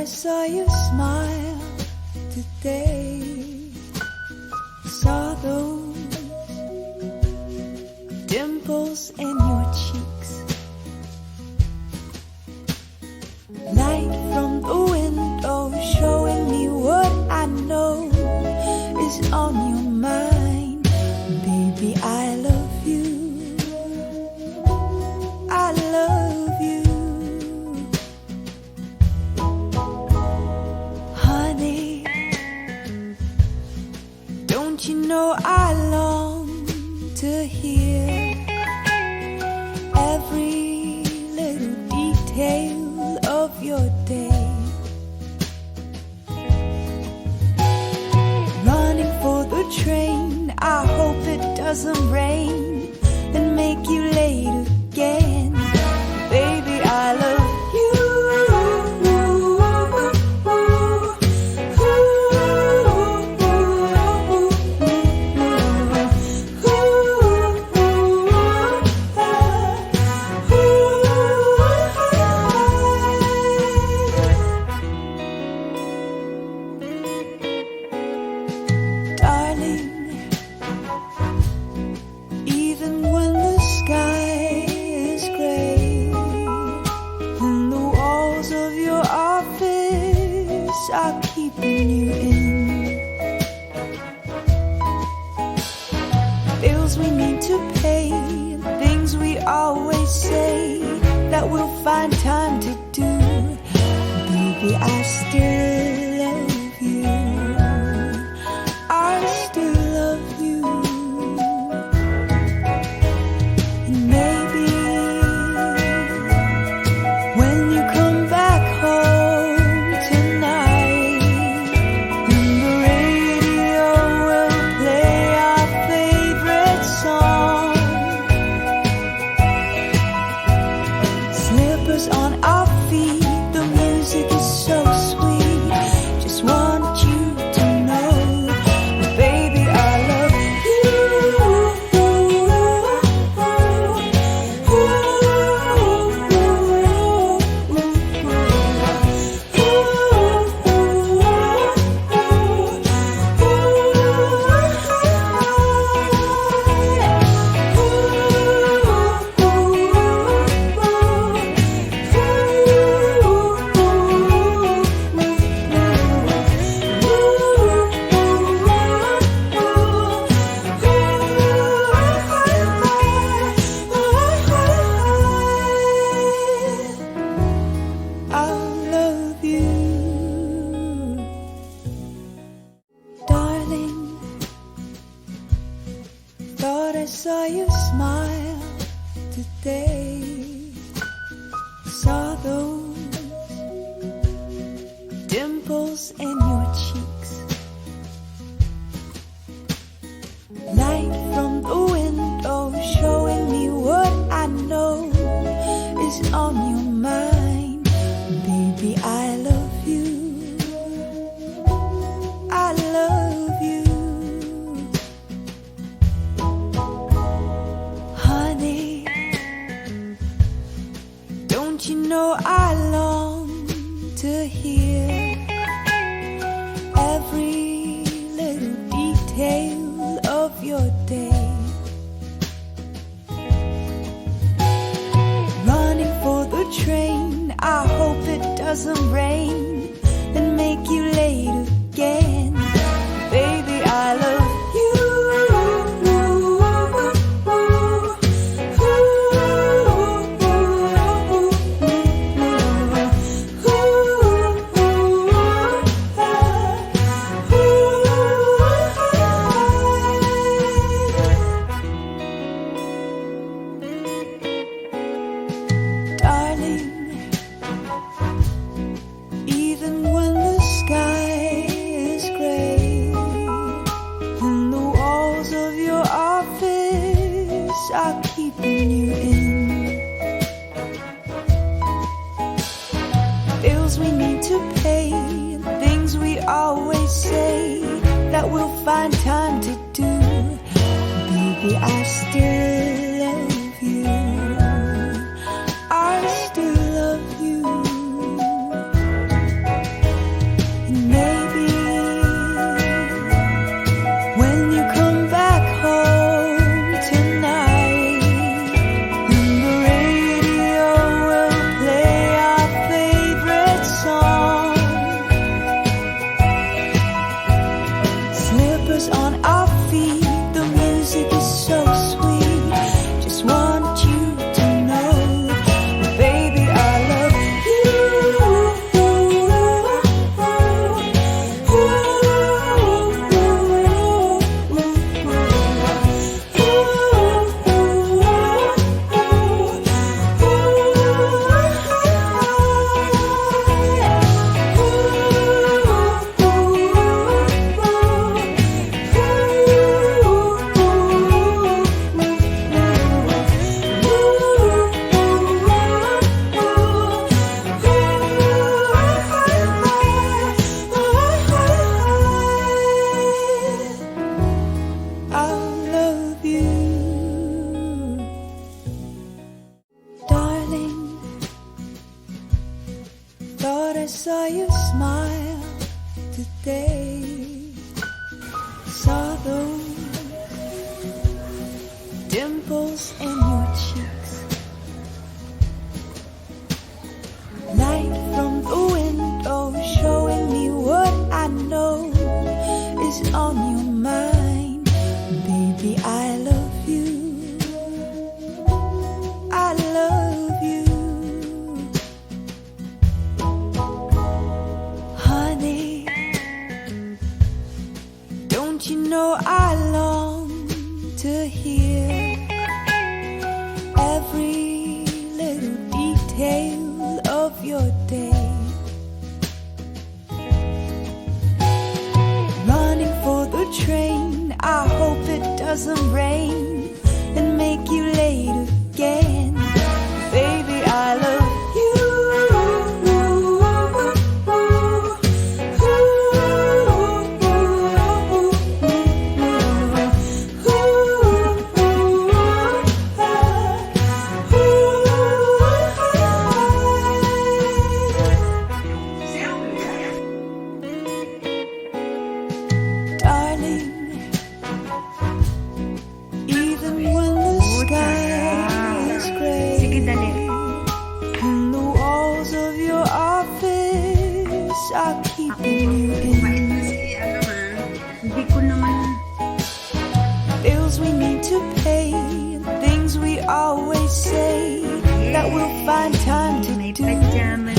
I saw you smile today. Saw those dimples in your cheeks. Light from the window showing me what I know is on your mind. Baby, I love you. I love you. Honey, don't you know I long to hear every little detail of your day. Running for the train, I hope it doesn't rain and make you late again. Baby, I love you. Are keeping you in. Bills we need to pay, things we always say that we'll find time to do. Baby, I still love you. I still love you. And maybe when you come back home on our feet, the music is so sweet. Just want you to know, baby, I love I saw you smile today. Saw those dimples in your cheeks. Light from the window showing me what I know is on your mind. Baby, I love you. I love you. Honey, don't you know I long to hear every little detail of your day. Running for the train, I hope it doesn't rain and make you late again. Baby, I love you. Are keeping you in. Bills we need to pay, things we always say that we'll find time to do. Baby, I still love you. I still love you. saw you smile today. Saw those dimples in your cheeks. Light from the window showing me what I know is on your mind. Baby, I love you. I love you. Honey, don't you know I long to hear every little detail of your day. Running for the train, I hope it doesn't rain and make you late again. Baby, I love you. Darling, even when the sky is gray and the walls of your office are keeping you in, bills we need to pay, things we always say that we'll find time to do.